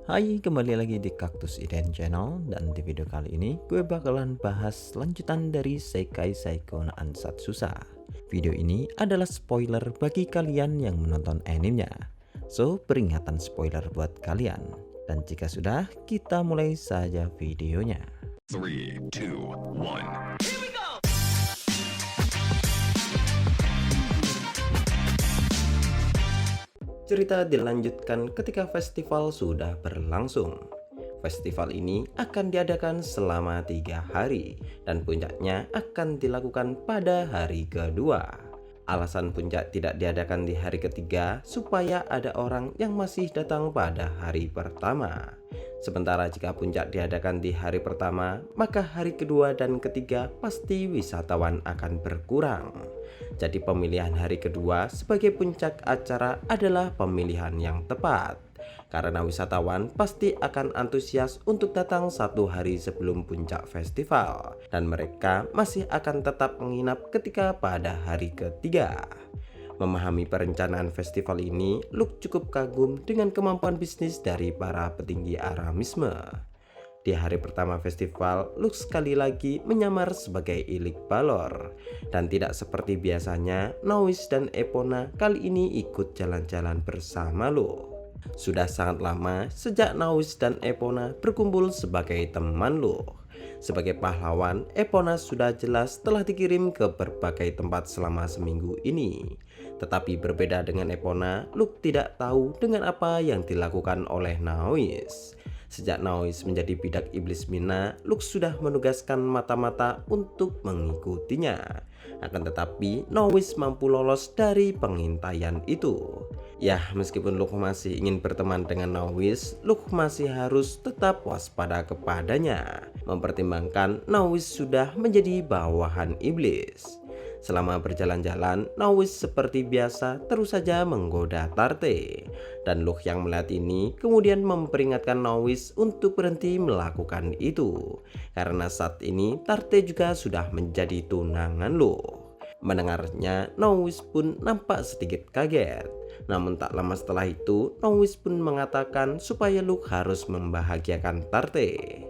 Hai, kembali lagi di Cactus Iden Channel. Dan di video kali ini gue bakalan bahas lanjutan dari Sekai Seiko no Ansatsusa. Video ini adalah spoiler bagi kalian yang menonton animenya. So, peringatan spoiler buat kalian. Dan jika sudah, kita mulai saja videonya. 3, 2, 1. Cerita dilanjutkan ketika festival sudah berlangsung. Festival ini akan diadakan selama 3 hari dan puncaknya akan dilakukan pada hari kedua. Alasan puncak tidak diadakan di hari ketiga supaya ada orang yang masih datang pada hari pertama. Sementara jika puncak diadakan di hari pertama, maka hari kedua dan ketiga pasti wisatawan akan berkurang. Jadi pemilihan hari kedua sebagai puncak acara adalah pemilihan yang tepat. Karena wisatawan pasti akan antusias untuk datang 1 hari sebelum puncak festival. Dan mereka masih akan tetap menginap ketika pada hari ketiga. Memahami perencanaan festival ini, Luke cukup kagum dengan kemampuan bisnis dari para petinggi Aramisme. Di hari pertama festival, Luke sekali lagi menyamar sebagai Ilik Balor. Dan tidak seperti biasanya, Noise dan Epona kali ini ikut jalan-jalan bersama Luke. Sudah sangat lama sejak Noise dan Epona berkumpul sebagai teman Luke. Sebagai pahlawan, Epona sudah jelas telah dikirim ke berbagai tempat selama seminggu ini. Tetapi berbeda dengan Epona, Luke tidak tahu dengan apa yang dilakukan oleh Noise. Sejak Noise menjadi bidak iblis Mina, Luke sudah menugaskan mata-mata untuk mengikutinya. Akan tetapi, Noise mampu lolos dari pengintaian itu. Ya, meskipun Luke masih ingin berteman dengan Noise, Luke masih harus tetap waspada kepadanya. Mempertimbangkan Noise sudah menjadi bawahan iblis. Selama berjalan-jalan, Noise seperti biasa terus saja menggoda Tarte. Dan Luke yang melihat ini kemudian memperingatkan Noise untuk berhenti melakukan itu. Karena saat ini Tarte juga sudah menjadi tunangan Luke. Mendengarnya, Noise pun nampak sedikit kaget. Namun tak lama setelah itu, Noise pun mengatakan supaya Luke harus membahagiakan Tarte.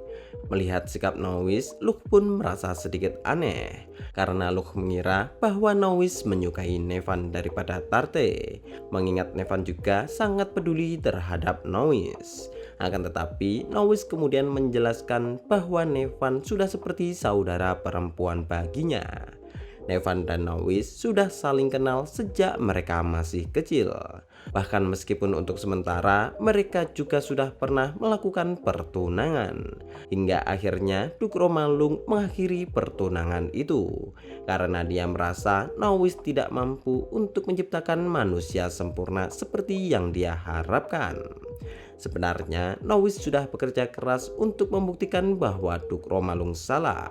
Melihat sikap Noise, Luke pun merasa sedikit aneh. Karena Luke mengira bahwa Noise menyukai Nevan daripada Tarte. Mengingat Nevan juga sangat peduli terhadap Noise. Akan tetapi, Noise kemudian menjelaskan bahwa Nevan sudah seperti saudara perempuan baginya. Nevan dan Noise sudah saling kenal sejak mereka masih kecil. Bahkan meskipun untuk sementara mereka juga sudah pernah melakukan pertunangan. Hingga akhirnya Duke Romalung mengakhiri pertunangan itu. Karena dia merasa Noise tidak mampu untuk menciptakan manusia sempurna seperti yang dia harapkan. Sebenarnya Noise sudah bekerja keras untuk membuktikan bahwa Duke Romalung salah.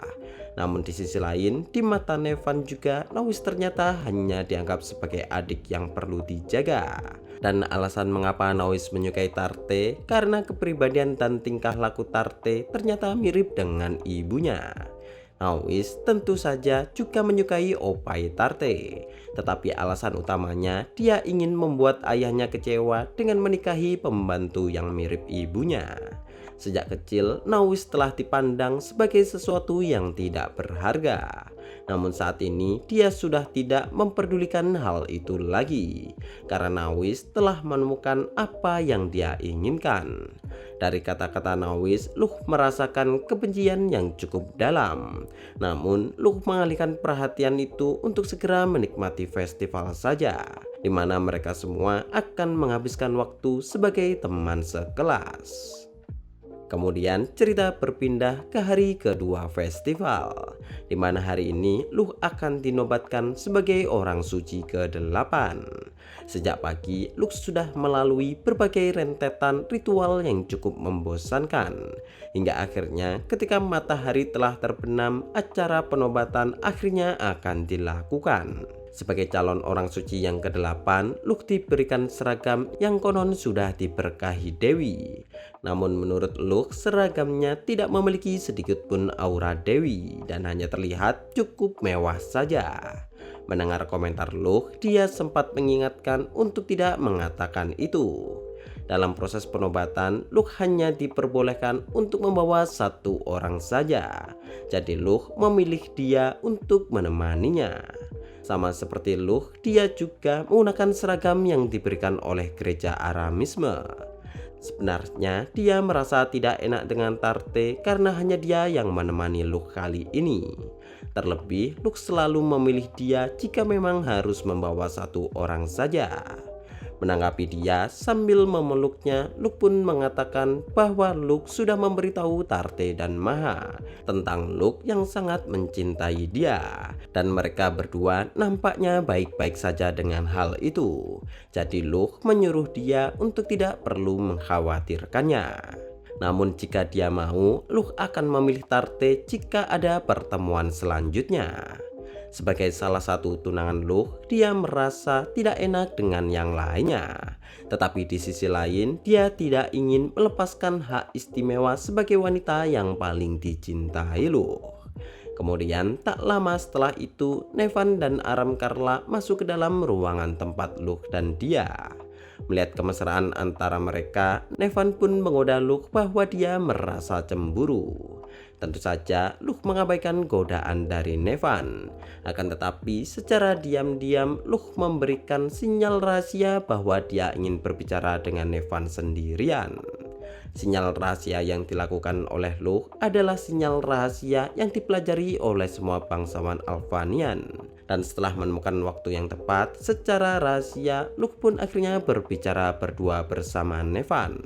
Namun di sisi lain, di mata Nevan juga Noise ternyata hanya dianggap sebagai adik yang perlu dijaga. Dan alasan mengapa Noise menyukai Tarte karena kepribadian dan tingkah laku Tarte ternyata mirip dengan ibunya. Noise tentu saja juga menyukai opai Tarte, tetapi alasan utamanya dia ingin membuat ayahnya kecewa dengan menikahi pembantu yang mirip ibunya. Sejak kecil, Noise telah dipandang sebagai sesuatu yang tidak berharga. Namun saat ini dia sudah tidak memperdulikan hal itu lagi, karena Noise telah menemukan apa yang dia inginkan. Dari kata-kata Noise, Luke merasakan kebencian yang cukup dalam. Namun Luke mengalihkan perhatian itu untuk segera menikmati festival saja, di mana mereka semua akan menghabiskan waktu sebagai teman sekelas. Kemudian cerita berpindah ke hari kedua festival, di mana hari ini Luke akan dinobatkan sebagai orang suci ke-8. Sejak pagi, Luke sudah melalui berbagai rentetan ritual yang cukup membosankan. Hingga akhirnya ketika matahari telah terbenam, acara penobatan akhirnya akan dilakukan. Sebagai calon orang suci yang ke-8, Luke diberikan seragam yang konon sudah diberkahi Dewi. Namun menurut Luke, seragamnya tidak memiliki sedikit pun aura Dewi dan hanya terlihat cukup mewah saja. Mendengar komentar Luke, dia sempat mengingatkan untuk tidak mengatakan itu. Dalam proses penobatan, Luke hanya diperbolehkan untuk membawa satu orang saja. Jadi Luke memilih dia untuk menemaninya. Sama seperti Luke, dia juga menggunakan seragam yang diberikan oleh gereja Aramisme. Sebenarnya dia merasa tidak enak dengan Tarte karena hanya dia yang menemani Luke kali ini. Terlebih, Luke selalu memilih dia jika memang harus membawa satu orang saja. Menanggapi dia sambil memeluknya, Luke pun mengatakan bahwa Luke sudah memberitahu Tarte dan Maha tentang Luke yang sangat mencintai dia. Dan mereka berdua nampaknya baik-baik saja dengan hal itu. Jadi Luke menyuruh dia untuk tidak perlu mengkhawatirkannya. Namun jika dia mau, Luke akan memilih Tarte jika ada pertemuan selanjutnya. Sebagai salah satu tunangan Luke, dia merasa tidak enak dengan yang lainnya. Tetapi di sisi lain, dia tidak ingin melepaskan hak istimewa sebagai wanita yang paling dicintai Luke. Kemudian tak lama setelah itu, Nevan dan Aram Karla masuk ke dalam ruangan tempat Luke dan dia. Melihat kemesraan antara mereka, Nevan pun menggoda Luke bahwa dia merasa cemburu. Tentu saja Luke mengabaikan godaan dari Nevan. Akan tetapi secara diam-diam Luke memberikan sinyal rahasia bahwa dia ingin berbicara dengan Nevan sendirian. Sinyal rahasia yang dilakukan oleh Luke adalah sinyal rahasia yang dipelajari oleh semua bangsawan Alvanian. Dan setelah menemukan waktu yang tepat, secara rahasia Luke pun akhirnya berbicara berdua bersama Nevan.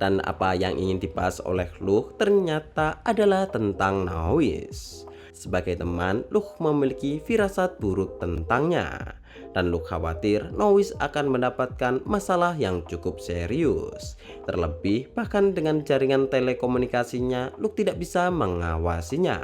Dan apa yang ingin dibahas oleh Luke ternyata adalah tentang Nawis. Sebagai teman, Luke memiliki firasat buruk tentangnya. Dan Luke khawatir Nawis akan mendapatkan masalah yang cukup serius. Terlebih bahkan dengan jaringan telekomunikasinya, Luke tidak bisa mengawasinya.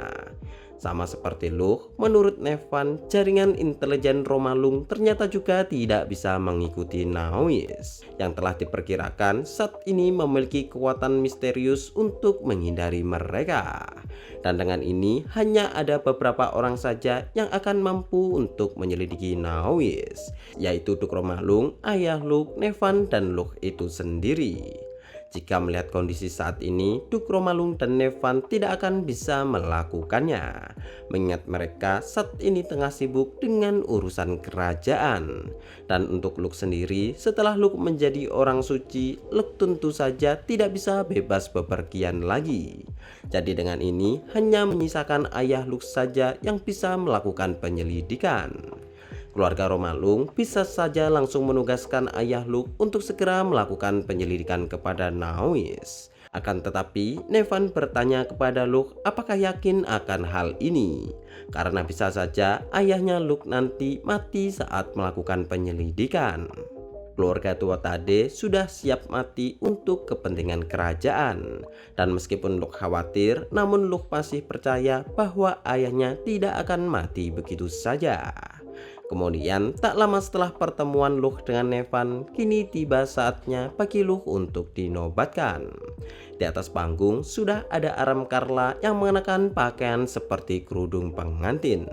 Sama seperti Luke, menurut Nevan, jaringan intelijen Romalung ternyata juga tidak bisa mengikuti Nawis, yang telah diperkirakan saat ini memiliki kekuatan misterius untuk menghindari mereka. Dan dengan ini hanya ada beberapa orang saja yang akan mampu untuk menyelidiki Nawis, yaitu Duk Romalung, ayah Luke, Nevan, dan Luke itu sendiri. Jika melihat kondisi saat ini, Duk Romalung dan Nevan tidak akan bisa melakukannya, mengingat mereka saat ini tengah sibuk dengan urusan kerajaan. Dan untuk Luke sendiri, setelah Luke menjadi orang suci, Luke tentu saja tidak bisa bebas bepergian lagi. Jadi dengan ini hanya menyisakan ayah Luke saja yang bisa melakukan penyelidikan. Keluarga Romalung bisa saja langsung menugaskan ayah Luke untuk segera melakukan penyelidikan kepada Nawis. Akan tetapi, Nevan bertanya kepada Luke apakah yakin akan hal ini. Karena bisa saja ayahnya Luke nanti mati saat melakukan penyelidikan. Keluarga tua Tade sudah siap mati untuk kepentingan kerajaan. Dan meskipun Luke khawatir, namun Luke masih percaya bahwa ayahnya tidak akan mati begitu saja. Kemudian tak lama setelah pertemuan Luke dengan Nevan, kini tiba saatnya bagi Luke untuk dinobatkan. Di atas panggung sudah ada Aram Karla yang mengenakan pakaian seperti kerudung pengantin.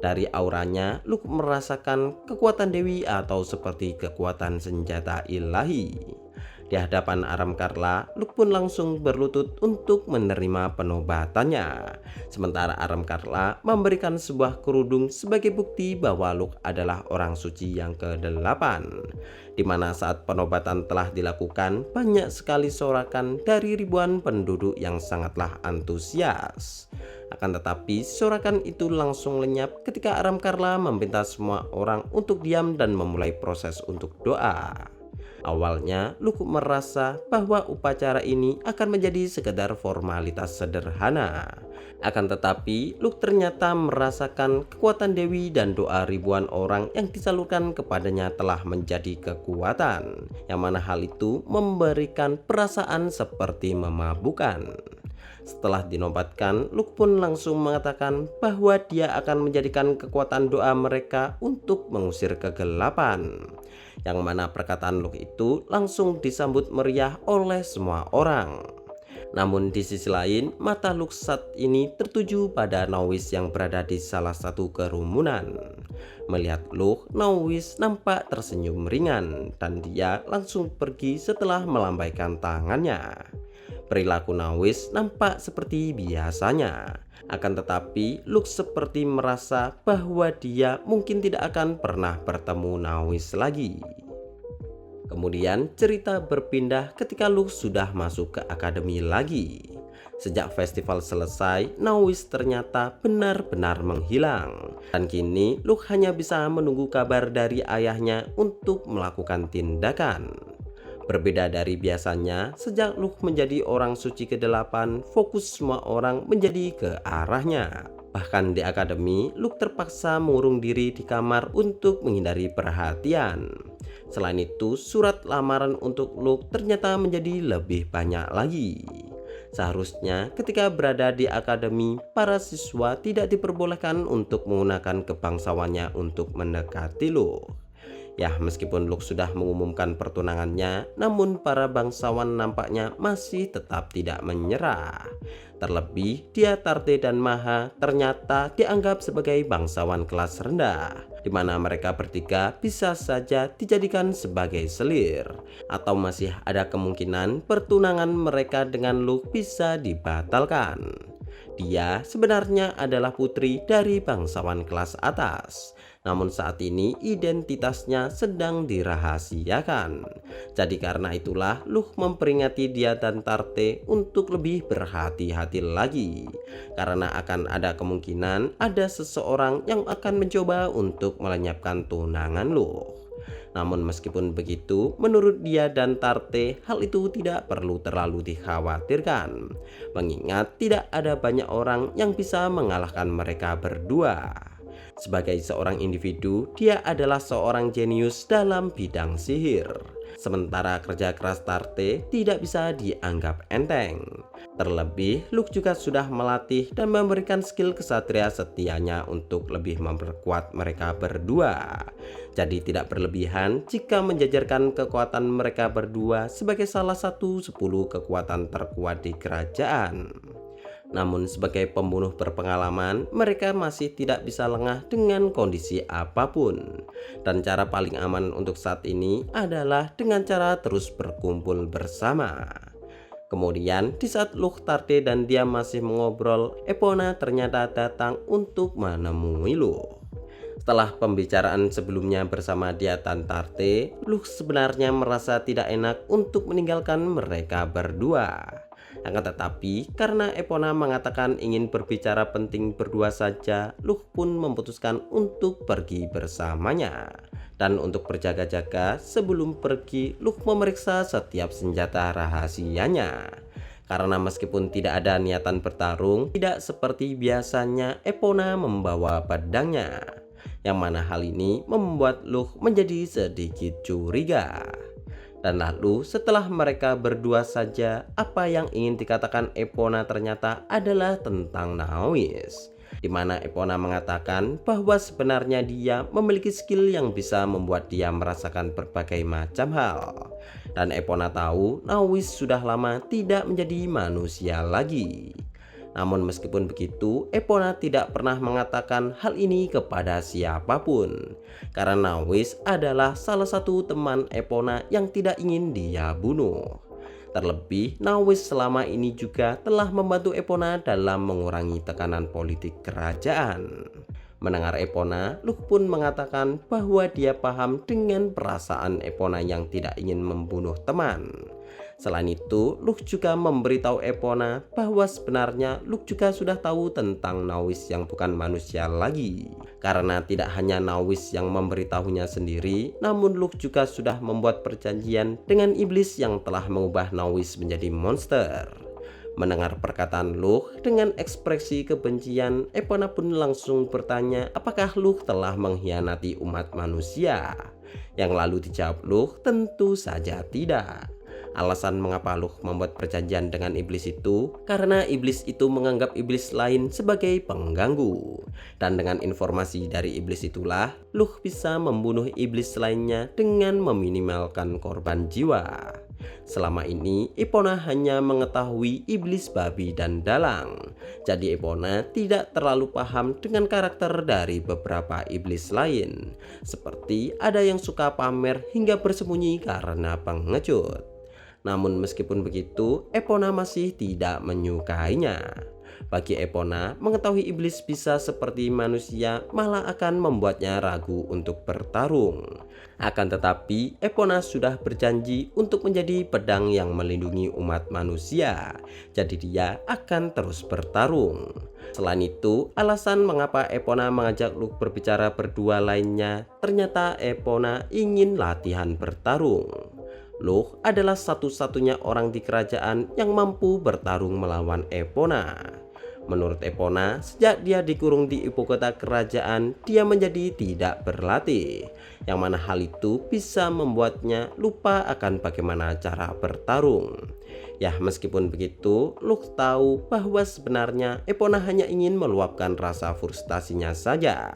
Dari auranya, Luke merasakan kekuatan dewi atau seperti kekuatan senjata ilahi. Di hadapan Aram Karla, Luke pun langsung berlutut untuk menerima penobatannya. Sementara Aram Karla memberikan sebuah kerudung sebagai bukti bahwa Luke adalah orang suci yang ke-8. Di mana saat penobatan telah dilakukan, banyak sekali sorakan dari ribuan penduduk yang sangatlah antusias. Akan tetapi sorakan itu langsung lenyap ketika Aram Karla meminta semua orang untuk diam dan memulai proses untuk doa. Awalnya Luke merasa bahwa upacara ini akan menjadi sekedar formalitas sederhana. Akan tetapi Luke ternyata merasakan kekuatan dewi dan doa ribuan orang yang disalurkan kepadanya telah menjadi kekuatan, yang mana hal itu memberikan perasaan seperti memabukkan. Setelah dinobatkan, Luke pun langsung mengatakan bahwa dia akan menjadikan kekuatan doa mereka untuk mengusir kegelapan. Yang mana perkataan Luke itu langsung disambut meriah oleh semua orang. Namun di sisi lain, mata Luke saat ini tertuju pada Knowles yang berada di salah satu kerumunan. Melihat Luke, Knowles nampak tersenyum ringan dan dia langsung pergi setelah melambaikan tangannya. Perilaku Knowles nampak seperti biasanya. Akan tetapi, Luke seperti merasa bahwa dia mungkin tidak akan pernah bertemu Knowles lagi. Kemudian cerita berpindah ketika Luke sudah masuk ke akademi lagi. Sejak festival selesai, Knowles ternyata benar-benar menghilang. Dan kini Luke hanya bisa menunggu kabar dari ayahnya untuk melakukan tindakan. Berbeda dari biasanya, sejak Luke menjadi orang suci ke-8, fokus semua orang menjadi ke arahnya. Bahkan di akademi, Luke terpaksa mengurung diri di kamar untuk menghindari perhatian. Selain itu, surat lamaran untuk Luke ternyata menjadi lebih banyak lagi. Seharusnya ketika berada di akademi, para siswa tidak diperbolehkan untuk menggunakan kebangsawannya untuk mendekati Luke. Ya, meskipun Luke sudah mengumumkan pertunangannya, namun para bangsawan nampaknya masih tetap tidak menyerah. Terlebih, dia Tarte dan Maha ternyata dianggap sebagai bangsawan kelas rendah, di mana mereka bertiga bisa saja dijadikan sebagai selir, atau masih ada kemungkinan pertunangan mereka dengan Luke bisa dibatalkan. Dia sebenarnya adalah putri dari bangsawan kelas atas, namun saat ini identitasnya sedang dirahasiakan. Jadi karena itulah Luke memperingati dia dan Tarte untuk lebih berhati-hati lagi, karena akan ada kemungkinan ada seseorang yang akan mencoba untuk melenyapkan tunangan Luke. Namun meskipun begitu, menurut dia dan Tarte, hal itu tidak perlu terlalu dikhawatirkan, mengingat tidak ada banyak orang yang bisa mengalahkan mereka berdua. Sebagai seorang individu, dia adalah seorang jenius dalam bidang sihir. Sementara kerja keras Tarte tidak bisa dianggap enteng. Terlebih, Luke juga sudah melatih dan memberikan skill kesatria setianya untuk lebih memperkuat mereka berdua. Jadi tidak berlebihan jika menjajarkan kekuatan mereka berdua sebagai salah satu 10 kekuatan terkuat di kerajaan. Namun sebagai pembunuh berpengalaman, mereka masih tidak bisa lengah dengan kondisi apapun. Dan cara paling aman untuk saat ini adalah dengan cara terus berkumpul bersama. Kemudian di saat Luke, Tarte dan dia masih mengobrol, Epona ternyata datang untuk menemui Luke. Setelah pembicaraan sebelumnya bersama dia dan Tarte, Luke sebenarnya merasa tidak enak untuk meninggalkan mereka berdua. Akan tetapi, karena Epona mengatakan ingin berbicara penting berdua saja, Luke pun memutuskan untuk pergi bersamanya. Dan untuk berjaga-jaga sebelum pergi, Luke memeriksa setiap senjata rahasianya. Karena meskipun tidak ada niatan bertarung, tidak seperti biasanya Epona membawa pedangnya. Yang mana hal ini membuat Luke menjadi sedikit curiga. Dan lalu setelah mereka berdua saja, apa yang ingin dikatakan Epona ternyata adalah tentang Knowles, di mana Epona mengatakan bahwa sebenarnya dia memiliki skill yang bisa membuat dia merasakan berbagai macam hal. Dan Epona tahu Knowles sudah lama tidak menjadi manusia lagi. Namun meskipun begitu, Epona tidak pernah mengatakan hal ini kepada siapapun, karena Knowles adalah salah satu teman Epona yang tidak ingin dia bunuh. Terlebih, Knowles selama ini juga telah membantu Epona dalam mengurangi tekanan politik kerajaan. Mendengar Epona, Luke pun mengatakan bahwa dia paham dengan perasaan Epona yang tidak ingin membunuh teman. Selain itu, Luke juga memberitahu Epona bahwa sebenarnya Luke juga sudah tahu tentang Knowles yang bukan manusia lagi. Karena tidak hanya Knowles yang memberitahunya sendiri, namun Luke juga sudah membuat perjanjian dengan iblis yang telah mengubah Knowles menjadi monster. Mendengar perkataan Luke dengan ekspresi kebencian, Epona pun langsung bertanya apakah Luke telah mengkhianati umat manusia. Yang lalu dijawab Luke, tentu saja tidak. Alasan mengapa Luke membuat perjanjian dengan iblis itu karena iblis itu menganggap iblis lain sebagai pengganggu. Dan dengan informasi dari iblis itulah Luke bisa membunuh iblis lainnya dengan meminimalkan korban jiwa. Selama ini Epona hanya mengetahui iblis babi dan dalang. Jadi Epona tidak terlalu paham dengan karakter dari beberapa iblis lain, seperti ada yang suka pamer hingga bersembunyi karena pengecut. Namun meskipun begitu, Epona masih tidak menyukainya. Bagi Epona, mengetahui iblis bisa seperti manusia malah akan membuatnya ragu untuk bertarung. Akan tetapi, Epona sudah berjanji untuk menjadi pedang yang melindungi umat manusia. Jadi dia akan terus bertarung. Selain itu, alasan mengapa Epona mengajak Luke berbicara berdua lainnya, ternyata Epona ingin latihan bertarung. Luke adalah satu-satunya orang di kerajaan yang mampu bertarung melawan Epona. Menurut Epona, sejak dia dikurung di ibu kota kerajaan, dia menjadi tidak berlatih, yang mana hal itu bisa membuatnya lupa akan bagaimana cara bertarung. Ya, meskipun begitu, Luke tahu bahwa sebenarnya Epona hanya ingin meluapkan rasa frustasinya saja.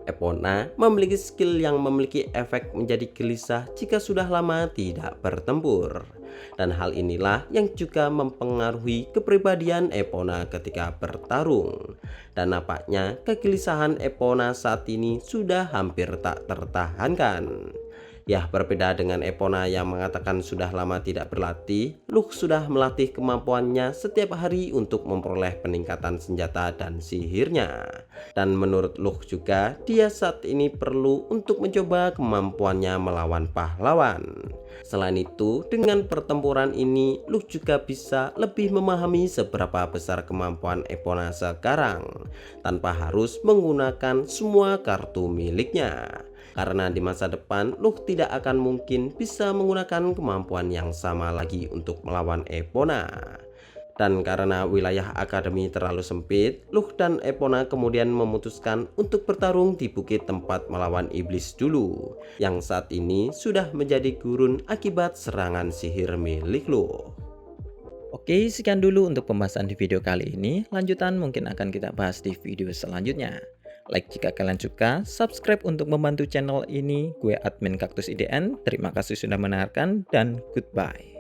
Epona memiliki skill yang memiliki efek menjadi gelisah jika sudah lama tidak bertempur. Dan hal inilah yang juga mempengaruhi kepribadian Epona ketika bertarung. Dan nampaknya kegelisahan Epona saat ini sudah hampir tak tertahankan. Ya, berbeda dengan Epona yang mengatakan sudah lama tidak berlatih, Luke sudah melatih kemampuannya setiap hari untuk memperoleh peningkatan senjata dan sihirnya. Dan menurut Luke juga, dia saat ini perlu untuk mencoba kemampuannya melawan pahlawan. Selain itu, dengan pertempuran ini, Luke juga bisa lebih memahami seberapa besar kemampuan Epona sekarang, tanpa harus menggunakan semua kartu miliknya. Karena di masa depan, Luke tidak akan mungkin bisa menggunakan kemampuan yang sama lagi untuk melawan Epona. Dan karena wilayah akademi terlalu sempit, Luke dan Epona kemudian memutuskan untuk bertarung di bukit tempat melawan iblis dulu, yang saat ini sudah menjadi gurun akibat serangan sihir milik Luke. Oke, sekian dulu untuk pembahasan di video kali ini. Lanjutan mungkin akan kita bahas di video selanjutnya. Like jika kalian suka, subscribe untuk membantu channel ini. Gue admin Kaktus IDN, terima kasih sudah mendengarkan dan goodbye.